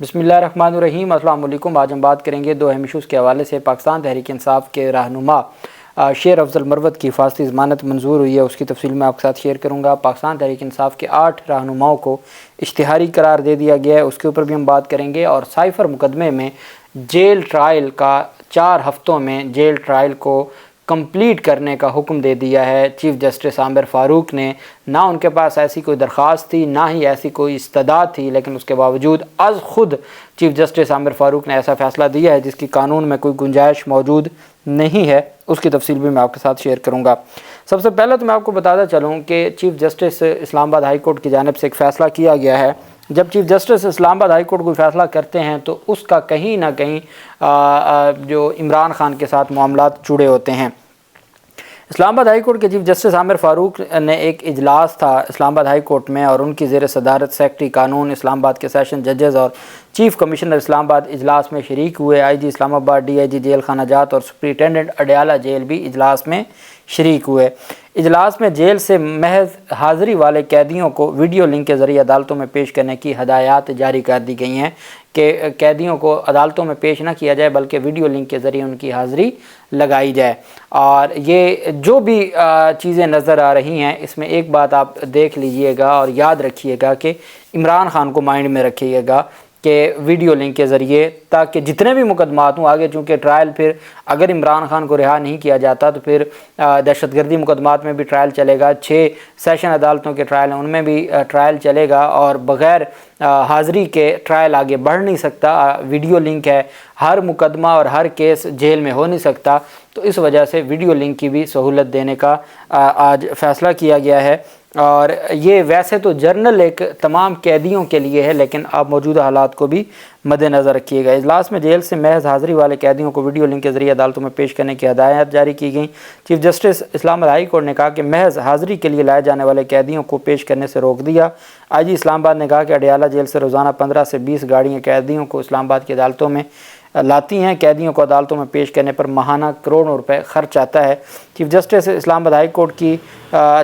بسم اللہ الرحمن الرحیم۔ السلام علیکم۔ آج ہم بات کریں گے دو اہم ایشوز کے حوالے سے۔ پاکستان تحریک انصاف کے رہنما شیر افضل مروت کی حفاظتی ضمانت منظور ہوئی ہے، اس کی تفصیل میں آپ کے ساتھ شیئر کروں گا۔ پاکستان تحریک انصاف کے 8 رہنماؤں کو اشتہاری قرار دے دیا گیا ہے، اس کے اوپر بھی ہم بات کریں گے۔ اور سائفر مقدمے میں جیل ٹرائل کا 4 ہفتوں میں جیل ٹرائل کو کمپلیٹ کرنے کا حکم دے دیا ہے چیف جسٹس عامر فاروق نے۔ نہ ان کے پاس ایسی کوئی درخواست تھی، نہ ہی ایسی کوئی استدعا تھی، لیکن اس کے باوجود از خود چیف جسٹس عامر فاروق نے ایسا فیصلہ دیا ہے جس کی قانون میں کوئی گنجائش موجود نہیں ہے، اس کی تفصیل بھی میں آپ کے ساتھ شیئر کروں گا۔ سب سے پہلے تو میں آپ کو بتاتا چلوں کہ چیف جسٹس اسلام آباد ہائی کورٹ کی جانب سے ایک فیصلہ کیا گیا ہے۔ جب چیف جسٹس اسلام آباد ہائی کورٹ کوئی فیصلہ کرتے ہیں تو اس کا کہیں نہ کہیں جو عمران خان کے ساتھ معاملات جڑے ہوتے ہیں۔ اسلام آباد ہائی کورٹ کے چیف جسٹس عامر فاروق نے ایک اجلاس تھا اسلام آباد ہائی کورٹ میں، اور ان کی زیر صدارت سیکرٹری قانون اسلام آباد کے سیشن ججز اور چیف کمشنر اسلام آباد اجلاس میں شریک ہوئے۔ آئی جی اسلام آباد، ڈی آئی جی جیل خانہ جات اور سپرنٹینڈنٹ اڈیالہ جیل بھی اجلاس میں شریک ہوئے۔ اجلاس میں جیل سے محض حاضری والے قیدیوں کو ویڈیو لنک کے ذریعے عدالتوں میں پیش کرنے کی ہدایات جاری کر دی گئی ہیں کہ قیدیوں کو عدالتوں میں پیش نہ کیا جائے بلکہ ویڈیو لنک کے ذریعے ان کی حاضری لگائی جائے۔ اور یہ جو بھی چیزیں نظر آ رہی ہیں، اس میں ایک بات آپ دیکھ لیجئے گا اور یاد رکھیے گا کہ عمران خان کو مائنڈ میں رکھیے گا کہ ویڈیو لنک کے ذریعے، تاکہ جتنے بھی مقدمات ہوں آگے، چونکہ ٹرائل پھر اگر عمران خان کو رہا نہیں کیا جاتا تو پھر دہشت گردی مقدمات میں بھی ٹرائل چلے گا، 6 سیشن عدالتوں کے ٹرائل ہیں ان میں بھی ٹرائل چلے گا، اور بغیر حاضری کے ٹرائل آگے بڑھ نہیں سکتا۔ ویڈیو لنک ہے، ہر مقدمہ اور ہر کیس جیل میں ہو نہیں سکتا، تو اس وجہ سے ویڈیو لنک کی بھی سہولت دینے کا آج فیصلہ کیا گیا ہے۔ اور یہ ویسے تو جرنل ایک تمام قیدیوں کے لیے ہے، لیکن آپ موجودہ حالات کو بھی مد نظر رکھیے گا۔ اجلاس میں جیل سے محض حاضری والے قیدیوں کو ویڈیو لنک کے ذریعے عدالتوں میں پیش کرنے کی ہدایات جاری کی گئیں۔ چیف جسٹس اسلام آباد ہائی کورٹ نے کہا کہ محض حاضری کے لیے لائے جانے والے قیدیوں کو پیش کرنے سے روک دیا۔ آئی جی اسلام آباد نے کہا کہ اڈیالہ جیل سے روزانہ 15 سے 20 گاڑیاں قیدیوں کو اسلام آباد کی عدالتوں میں لاتی ہیں۔ قیدیوں کو عدالتوں میں پیش کرنے پر ماہانہ کروڑوں روپے خرچ آتا ہے۔ چیف جسٹس اسلام آباد ہائی کورٹ کی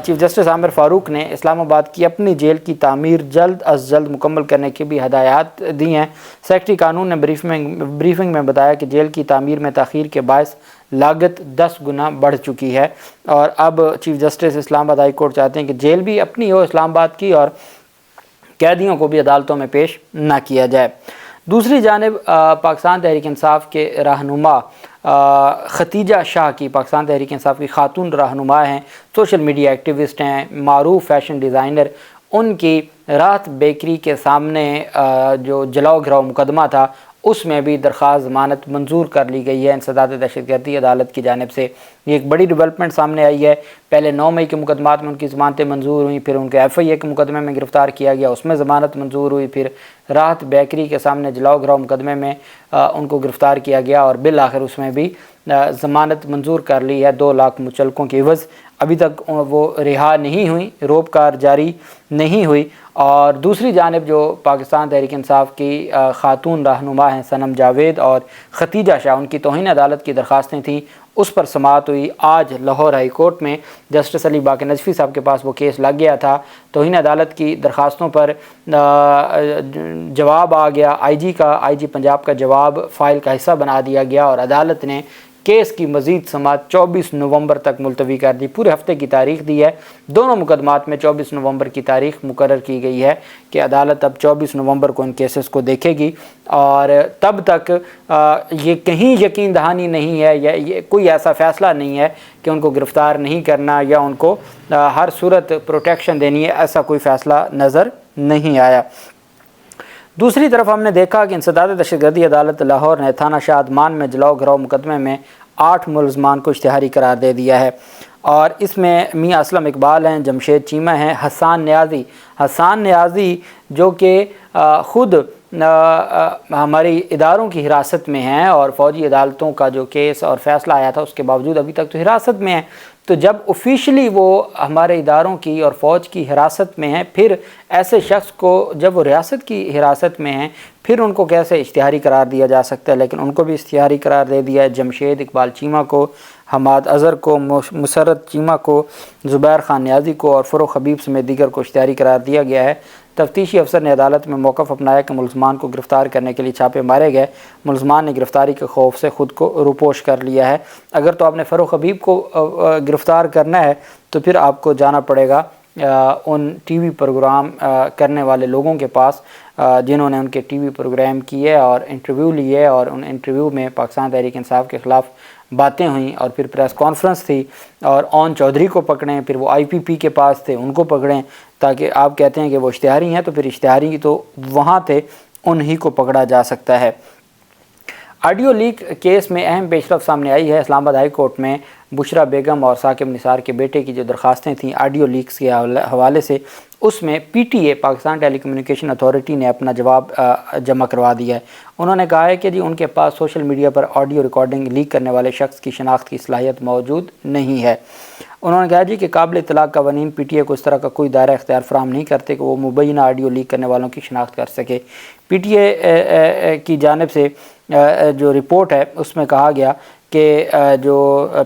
چیف جسٹس عامر فاروق نے اسلام آباد کی اپنی جیل کی تعمیر جلد از جلد مکمل کرنے کی بھی ہدایات دی ہیں۔ سیکرٹری قانون نے بریفنگ میں بتایا کہ جیل کی تعمیر میں تاخیر کے باعث لاگت 10 گنا بڑھ چکی ہے، اور اب چیف جسٹس اسلام آباد ہائی کورٹ چاہتے ہیں کہ جیل بھی اپنی ہو اسلام آباد کی، اور قیدیوں کو بھی عدالتوں میں پیش نہ کیا جائے۔ دوسری جانب پاکستان تحریک انصاف کے رہنما ختیجہ شاہ کی، پاکستان تحریک انصاف کی خاتون رہنما ہیں، سوشل میڈیا ایکٹیوسٹ ہیں، معروف فیشن ڈیزائنر، ان کی راحت بیکری کے سامنے جو جلاؤ گھراؤ مقدمہ تھا اس میں بھی درخواست ضمانت منظور کر لی گئی ہے انسداد دہشت گردی عدالت کی جانب سے۔ یہ ایک بڑی ڈیولپمنٹ سامنے آئی ہے۔ پہلے 9 مئی کے مقدمات میں ان کی ضمانتیں منظور ہوئیں، پھر ان کے ایف آئی اے کے مقدمے میں گرفتار کیا گیا، اس میں ضمانت منظور ہوئی، پھر راحت بیکری کے سامنے جلاؤ گھراؤ مقدمے میں ان کو گرفتار کیا گیا، اور بالآخر اس میں بھی ضمانت منظور کر لی ہے 2 لاکھ مچلقوں کی عوض۔ ابھی تک وہ رہا نہیں ہوئی، روپکار جاری نہیں ہوئی۔ اور دوسری جانب جو پاکستان تحریک انصاف کی خاتون رہنما ہیں صنم جاوید اور ختیجہ شاہ، ان کی توہین عدالت کی درخواستیں تھیں، اس پر سماعت ہوئی۔ آج لاہور ہائی کورٹ میں جسٹس علی باقر نجفی صاحب کے پاس وہ کیس لگ گیا تھا، توہین عدالت کی درخواستوں پر جواب آ گیا، آئی جی پنجاب کا جواب فائل کا حصہ بنا دیا گیا، اور عدالت نے کیس کی مزید سماعت 24 نومبر تک ملتوی کر دی۔ پورے ہفتے کی تاریخ دی ہے، دونوں مقدمات میں 24 نومبر کی تاریخ مقرر کی گئی ہے کہ عدالت اب 24 نومبر کو ان کیسز کو دیکھے گی، اور تب تک یہ کہیں یقین دہانی نہیں ہے، یا یہ کوئی ایسا فیصلہ نہیں ہے کہ ان کو گرفتار نہیں کرنا یا ان کو ہر صورت پروٹیکشن دینی ہے، ایسا کوئی فیصلہ نظر نہیں آیا۔ دوسری طرف ہم نے دیکھا کہ انسداد دہشت گردی عدالت لاہور نے تھانہ شاہ عدمان میں جلاؤ گھراؤ مقدمے میں 8 ملزمان کو اشتہاری قرار دے دیا ہے، اور اس میں میاں اسلم اقبال ہیں، جمشید چیمہ ہیں، حسان نیازی جو کہ خود ہماری اداروں کی حراست میں ہیں، اور فوجی عدالتوں کا جو کیس اور فیصلہ آیا تھا اس کے باوجود ابھی تک تو حراست میں ہیں۔ تو جب آفیشلی وہ ہمارے اداروں کی اور فوج کی حراست میں ہیں، پھر ایسے شخص کو جب وہ ریاست کی حراست میں ہیں پھر ان کو کیسے اشتہاری قرار دیا جا سکتا ہے؟ لیکن ان کو بھی اشتہاری قرار دے دیا ہے، جمشید اقبال چیمہ کو، حماد اظہر کو، مسرت چیمہ کو، زبیر خان نیازی کو اور فروغ حبیب سمیت دیگر کو اشتہاری قرار دیا گیا ہے۔ تفتیشی افسر نے عدالت میں موقف اپنایا کہ ملزمان کو گرفتار کرنے کے لیے چھاپے مارے گئے۔ ملزمان نے گرفتاری کے خوف سے خود کو روپوش کر لیا ہے۔ اگر تو آپ نے فروخ حبیب کو گرفتار کرنا ہے تو پھر آپ کو جانا پڑے گا ان ٹی وی پروگرام کرنے والے لوگوں کے پاس جنہوں نے ان کے ٹی وی پروگرام کیے اور انٹرویو لیے، اور ان انٹرویو میں پاکستان تحریک انصاف کے خلاف باتیں ہوئیں، اور پھر پریس کانفرنس تھی، اور اون چودھری کو پکڑیں، پھر وہ آئی پی پی کے پاس تھے ان کو پکڑیں، تاکہ آپ کہتے ہیں کہ وہ اشتہاری ہیں تو پھر اشتہاری تو وہاں تھے، انہی کو پکڑا جا سکتا ہے۔ آڈیو لیک کیس میں اہم پیش رفت سامنے آئی ہے۔ اسلام آباد ہائی کورٹ میں بشرا بیگم اور ثاقب نثار کے بیٹے کی جو درخواستیں تھیں آڈیو لیکس کے حوالے سے، اس میں P T A Pakistan telecommunication authority نے اپنا جواب جمع کروا دیا ہے۔ انہوں نے کہا ہے کہ ان کے پاس سوشل میڈیا پر آڈیو ریکارڈنگ لیک کرنے والے شخص کی شناخت کی صلاحیت موجود نہیں ہے۔ انہوں نے کہا کہ قابل اطلاق قوانین پی ٹی اے کو اس طرح کا کوئی دائرہ اختیار فراہم نہیں کرتے کہ وہ مبینہ آڈیو لیک کرنے والوں کی شناخت کر سکے۔ پی ٹی اے کی جانب سے جو رپورٹ ہے اس میں کہا گیا کہ جو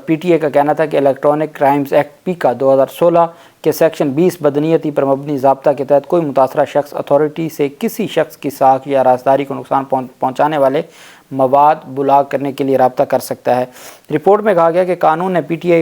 پی ٹی اے کا کہنا تھا کہ الیکٹرانک کرائمز ایکٹ پیکا 2016 کے سیکشن 20 بدنیتی پر مبنی ضابطہ کے تحت کوئی متاثرہ شخص اتھارٹی سے کسی شخص کی ساکھ یا رازداری کو نقصان پہنچانے والے مواد بلاک کرنے کے لیے رابطہ کر سکتا ہے۔ رپورٹ میں کہا گیا کہ قانون نے پی ٹی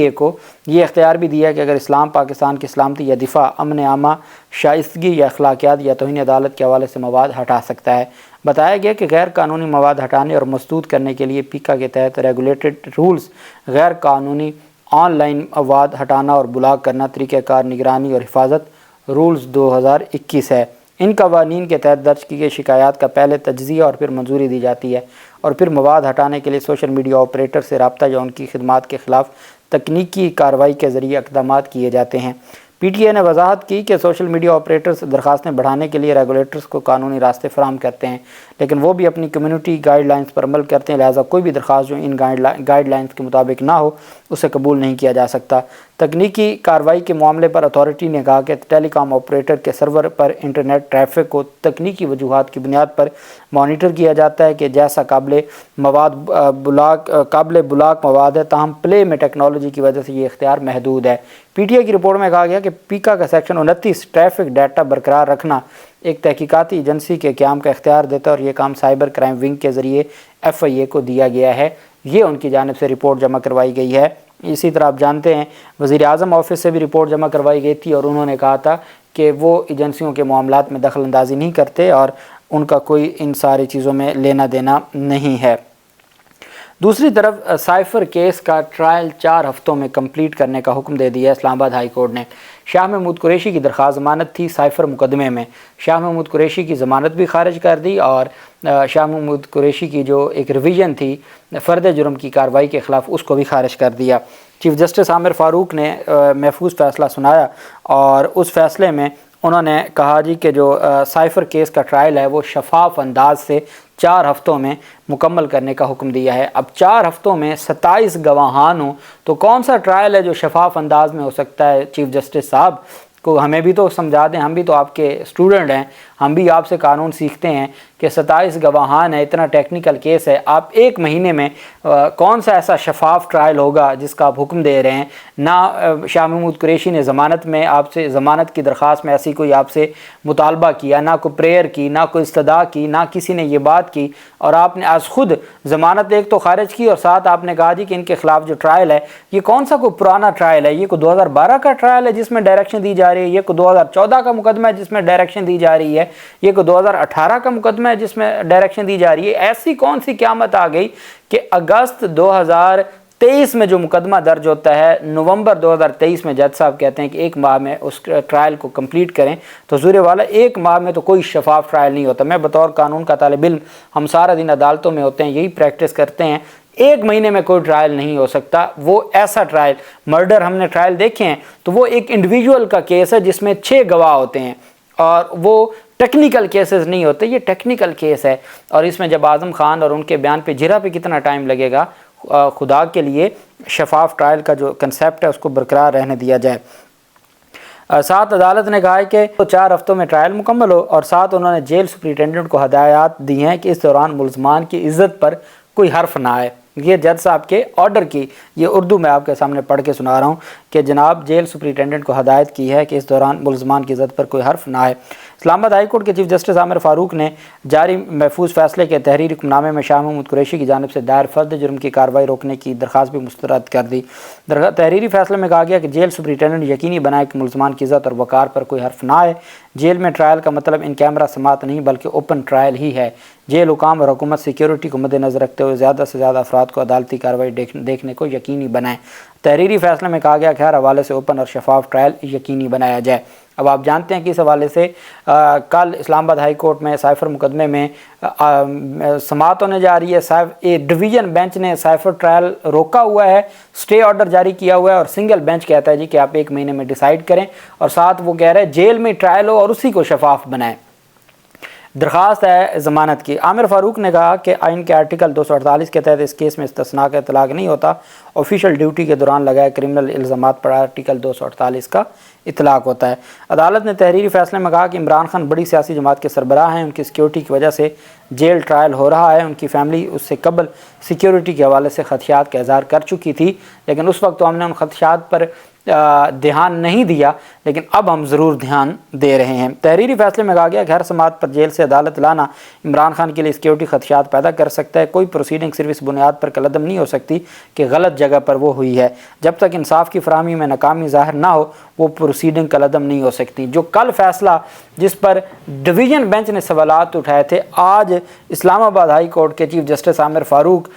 اے کو یہ اختیار بھی دیا کہ اگر اسلام پاکستان کی سلامتی یا دفاع، امن عامہ، شائستگی یا اخلاقیات یا توہین عدالت کے حوالے سے مواد ہٹا سکتا ہے۔ بتایا گیا کہ غیر قانونی مواد ہٹانے اور مسدود کرنے کے لیے پیکا کے تحت ریگولیٹڈ رولز، غیر قانونی آن لائن مواد ہٹانا اور بلاک کرنا، طریقہ کار نگرانی اور حفاظت رولز 2021 ہے۔ ان قوانین کے تحت درج کی گئی شکایات کا پہلے تجزیہ اور پھر منظوری دی جاتی ہے، اور پھر مواد ہٹانے کے لیے سوشل میڈیا آپریٹر سے رابطہ یا ان کی خدمات کے خلاف تکنیکی کارروائی کے ذریعے اقدامات کیے جاتے ہیں۔ پی ٹی اے نے وضاحت کی کہ سوشل میڈیا آپریٹرز درخواستیں بڑھانے کے لیے ریگولیٹرز کو قانونی راستے فراہم کرتے ہیں، لیکن وہ بھی اپنی کمیونٹی گائیڈ لائنز پر عمل کرتے ہیں، لہٰذا کوئی بھی درخواست جو ان گائیڈ لائنز کے مطابق نہ ہو اسے قبول نہیں کیا جا سکتا۔ تکنیکی کارروائی کے معاملے پر اتھارٹی نے کہا کہ ٹیلی کام آپریٹر کے سرور پر انٹرنیٹ ٹریفک کو تکنیکی وجوہات کی بنیاد پر مانیٹر کیا جاتا ہے کہ جیسا قابل بلاک مواد ہے، تاہم پلے میں ٹیکنالوجی کی وجہ سے یہ اختیار محدود ہے۔ پی ٹی اے کی رپورٹ میں کہا گیا کہ پیکا کا سیکشن 29 ٹریفک ڈیٹا برقرار رکھنا ایک تحقیقاتی ایجنسی کے قیام کا اختیار دیتا ہے، اور یہ کام سائبر کرائم ونگ کے ذریعے ایف آئی اے کو دیا گیا ہے۔ یہ ان کی جانب سے رپورٹ جمع کروائی گئی ہے۔ اسی طرح آپ جانتے ہیں وزیر اعظم آفس سے بھی رپورٹ جمع کروائی گئی تھی، اور انہوں نے کہا تھا کہ وہ ایجنسیوں کے معاملات میں دخل اندازی نہیں کرتے اور ان کا کوئی ان ساری چیزوں میں لینا دینا نہیں ہے۔ دوسری طرف سائفر کیس کا ٹرائل 4 ہفتوں میں کمپلیٹ کرنے کا حکم دے دیا ہے اسلام آباد ہائی کورٹ نے۔ شاہ محمود قریشی کی درخواست ضمانت تھی سائفر مقدمے میں، شاہ محمود قریشی کی ضمانت بھی خارج کر دی، اور شاہ محمود قریشی کی جو ایک ریویژن تھی فرد جرم کی کارروائی کے خلاف اس کو بھی خارج کر دیا۔ چیف جسٹس عامر فاروق نے محفوظ فیصلہ سنایا، اور اس فیصلے میں انہوں نے کہا کہ جو سائفر کیس کا ٹرائل ہے وہ شفاف انداز سے 4 ہفتوں میں مکمل کرنے کا حکم دیا ہے۔ اب 4 ہفتوں میں 27 گواہان ہوں تو کون سا ٹرائل ہے جو شفاف انداز میں ہو سکتا ہے؟ چیف جسٹس صاحب کو ہمیں بھی تو سمجھا دیں، ہم بھی تو آپ کے اسٹوڈنٹ ہیں، ہم بھی آپ سے قانون سیکھتے ہیں کہ 27 گواہان ہے، اتنا ٹیکنیکل کیس ہے، آپ 1 مہینے میں کون سا ایسا شفاف ٹرائل ہوگا جس کا آپ حکم دے رہے ہیں؟ نہ شاہ محمود قریشی نے ضمانت میں آپ سے ضمانت کی درخواست میں ایسی کوئی آپ سے مطالبہ کیا، نہ کوئی پریئر کی، نہ کوئی استدعا کی، نہ کسی نے یہ بات کی، اور آپ نے آج خود ضمانت ایک تو خارج کی، اور ساتھ آپ نے کہا کہ ان کے خلاف جو ٹرائل ہے یہ کون سا کوئی پرانا ٹرائل ہے؟ یہ کوئی 2012 کا ٹرائل ہے جس میں ڈائریکشن دی جا رہی ہے، یہ کوئی 2014 کا مقدمہ ہے جس میں ڈائریکشن دی جا رہی ہے، یہ کوئی 2018 کا مقدمہ ہے جس میں ڈائریکشن دی جا رہی ہے؟ ایسی کون سی قیامت آ گئی کہ اگست 2023 میں جو مقدمہ درج ہوتا ہے، نومبر 2023 میں جج صاحب کہتے ہیں کہ 1 ماہ میں اس ٹرائل کو کمپلیٹ کریں، تو زورے والا 1 ماہ میں تو کوئی شفاف ٹرائل نہیں ہوتا۔ میں بطور قانون کا طالب علم، ہم سارا دن عدالتوں میں ہوتے ہیں، یہی پریکٹس کرتے ہیں، 1 مہینے میں کوئی ٹرائل نہیں ہو سکتا۔ وہ ایسا ٹرائل، مرڈر ہم نے ٹرائل دیکھے ہیں تو وہ ایک انڈیویجول کا کیس ہے جس میں 6 گواہ ہوتے ہیں، اور وہ ٹیکنیکل کیسز نہیں ہوتے، یہ ٹیکنیکل کیس ہے، اور اس میں جب اعظم خان اور ان کے بیان پہ جرا پہ کتنا ٹائم لگے گا؟ خدا کے لیے شفاف ٹرائل کا جو کنسیپٹ ہے اس کو برقرار رہنے دیا جائے۔ ساتھ عدالت نے کہا ہے کہ 4 ہفتوں میں ٹرائل مکمل ہو، اور ساتھ انہوں نے جیل سپرنٹینڈنٹ کو ہدایات دی ہیں کہ اس دوران ملزمان کی عزت پر کوئی حرف نہ آئے۔ یہ جج صاحب کے آرڈر کی، یہ اردو میں آپ کے سامنے پڑھ کے سنا رہا ہوں کہ جناب جیل سپرنٹینڈنٹ کو ہدایت کی ہے کہ اس دوران ملزمان کی زد پر کوئی حرف نہ آئے۔ اسلام آباد ہائی کورٹ کے چیف جسٹس عامر فاروق نے جاری محفوظ فیصلے کے تحریری حکم نامے میں شاہ محمود قریشی کی جانب سے دائر فرد جرم کی کارروائی روکنے کی درخواست بھی مسترد کر دی۔ تحریری فیصلے میں کہا گیا کہ جیل سپرنٹینڈنٹ یقینی بنائے کہ ملزمان کی عزت اور وقار پر کوئی حرف نہ آئے۔ جیل میں ٹرائل کا مطلب ان کیمرہ سماعت نہیں بلکہ اوپن ٹرائل ہی ہے۔ جیل حکام اور حکومت سیکیورٹی کو مد نظر رکھتے ہوئے زیادہ سے زیادہ افراد کو عدالتی کارروائی دیکھنے کو یقینی بنائیں۔ تحریری فیصلے میں کہا گیا کہ ہر حوالے سے اوپن اور شفاف ٹرائل یقینی بنایا جائے۔ اب آپ جانتے ہیں کہ اس حوالے سے کل اسلام آباد ہائی کورٹ میں سائفر مقدمے میں سماعت ہونے جا رہی ہے۔ ڈویژن بینچ نے سائفر ٹرائل روکا ہوا ہے، سٹے آرڈر جاری کیا ہوا ہے، اور سنگل بینچ کہتا ہے جی کہ آپ 1 مہینے میں ڈیسائیڈ کریں، اور ساتھ وہ کہہ رہے ہیں جیل میں ٹرائل ہو اور اسی کو شفاف بنائیں۔ درخواست ہے ضمانت کی۔ عامر فاروق نے کہا کہ آئین کے آرٹیکل 248 کے تحت اس کیس میں استثناء کا اطلاق نہیں ہوتا، آفیشیل ڈیوٹی کے دوران لگائے کرمنل الزامات پر آرٹیکل 248 کا اطلاق ہوتا ہے۔ عدالت نے تحریری فیصلے میں کہا کہ عمران خان بڑی سیاسی جماعت کے سربراہ ہیں، ان کی سیکیورٹی کی وجہ سے جیل ٹرائل ہو رہا ہے۔ ان کی فیملی اس سے قبل سیکیورٹی کے حوالے سے خدشات کا اظہار کر چکی تھی، لیکن اس وقت تو ہم نے ان خدشات پر دھیان نہیں دیا، لیکن اب ہم ضرور دھیان دے رہے ہیں۔ تحریری فیصلے میں کہا گیا کہ ہر سماعت پر جیل سے عدالت لانا عمران خان کے لیے سیکیورٹی خدشات پیدا کر سکتا ہے۔ کوئی پروسیڈنگ صرف اس بنیاد پر کالعدم نہیں ہو سکتی کہ غلط جگہ پر وہ ہوئی ہے۔ جب تک انصاف کی فراہمی میں ناکامی ظاہر نہ ہو وہ پروسیڈنگ کالعدم نہیں ہو سکتی۔ جو کل فیصلہ جس پر ڈویژن بینچ نے سوالات اٹھائے تھے، آج اسلام آباد ہائی کورٹ کے چیف جسٹس عامر فاروق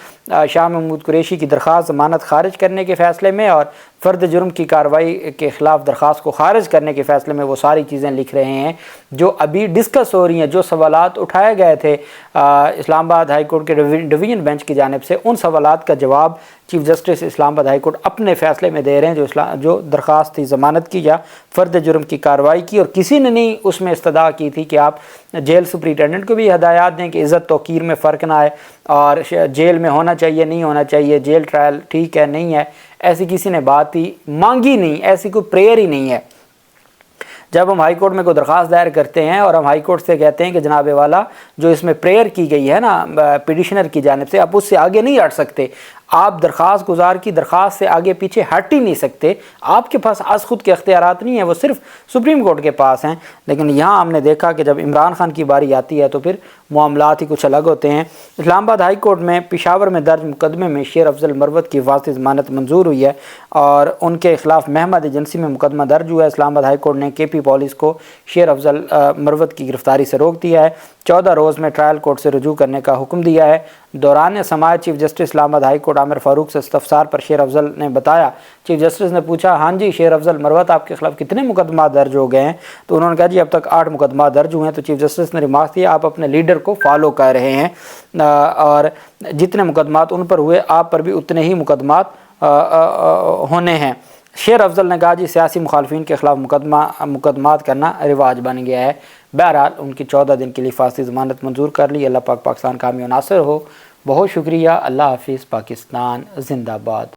شاہ محمود قریشی کی درخواست ضمانت خارج کرنے کے فیصلے میں اور فرد جرم کی کارروائی کے خلاف درخواست کو خارج کرنے کے فیصلے میں وہ ساری چیزیں لکھ رہے ہیں جو ابھی ڈسکس ہو رہی ہیں۔ جو سوالات اٹھائے گئے تھے اسلام آباد ہائی کورٹ کے ڈویژن بینچ کی جانب سے، ان سوالات کا جواب چیف جسٹس اسلام آباد ہائی کورٹ اپنے فیصلے میں دے رہے ہیں۔ جو درخواست تھی ضمانت کی یا فرد جرم کی کارروائی کی، اور کسی نے نہیں اس میں استدعا کی تھی کہ آپ جیل سپرنٹینڈنٹ کو بھی ہدایات دیں کہ عزت توقیر میں فرق نہ آئے، اور جیل میں ہونا چاہیے نہیں ہونا چاہیے، جیل ٹرائل ٹھیک ہے نہیں ہے، ایسی کسی نے بات ہی مانگی نہیں، ایسی کوئی پریئر ہی نہیں ہے۔ جب ہم ہائی کورٹ میں کوئی درخواست دائر کرتے ہیں اور ہم ہائی کورٹ سے کہتے ہیں کہ جناب والا جو اس میں پریئر کی گئی ہے نا پیٹیشنر کی جانب سے، آپ اس سے آگے نہیں ہٹ سکتے، آپ درخواست گزار کی درخواست سے آگے پیچھے ہٹ ہی نہیں سکتے، آپ کے پاس از خود کے اختیارات نہیں ہیں، وہ صرف سپریم کورٹ کے پاس ہیں۔ لیکن یہاں ہم نے دیکھا کہ جب عمران خان کی باری آتی ہے تو پھر معاملات ہی کچھ الگ ہوتے ہیں۔ اسلام آباد ہائی کورٹ میں پشاور میں درج مقدمے میں شیر افضل مروت کی حفاظتی ضمانت منظور ہوئی ہے اور ان کے خلاف محمد ایجنسی میں مقدمہ درج ہوا ہے۔ اسلام آباد ہائی کورٹ نے کے پی پولیس کو شیر افضل مروت کی گرفتاری سے روک دیا ہے، 14 روز میں ٹرائل کورٹ سے رجوع کرنے کا حکم دیا ہے۔ دوران سماعت چیف جسٹس اسلام آباد ہائی کورٹ عامر فاروق سے استفسار پر شیر افضل نے بتایا، چیف جسٹس نے پوچھا ہاں جی شیر افضل مروت آپ کے خلاف کتنے مقدمات درج ہو گئے ہیں؟ تو انہوں نے کہا جی اب تک 8 مقدمات درج ہوئے ہیں۔ تو چیف جسٹس نے ریمارک دیا آپ اپنے لیڈر کو فالو کر رہے ہیں اور جتنے مقدمات ان پر ہوئے آپ پر بھی اتنے ہی مقدمات ہونے ہیں۔ شیر افضل نے کہا جی سیاسی مخالفین کے خلاف مقدمات کرنا رواج بن گیا ہے۔ بہرحال ان کی 14 دن کے لیے حفاظتی ضمانت منظور کر لی۔ اللہ پاک پاکستان کامیاب و ناصر ہو۔ بہت شکریہ۔ اللہ حافظ۔ پاکستان زندہ باد۔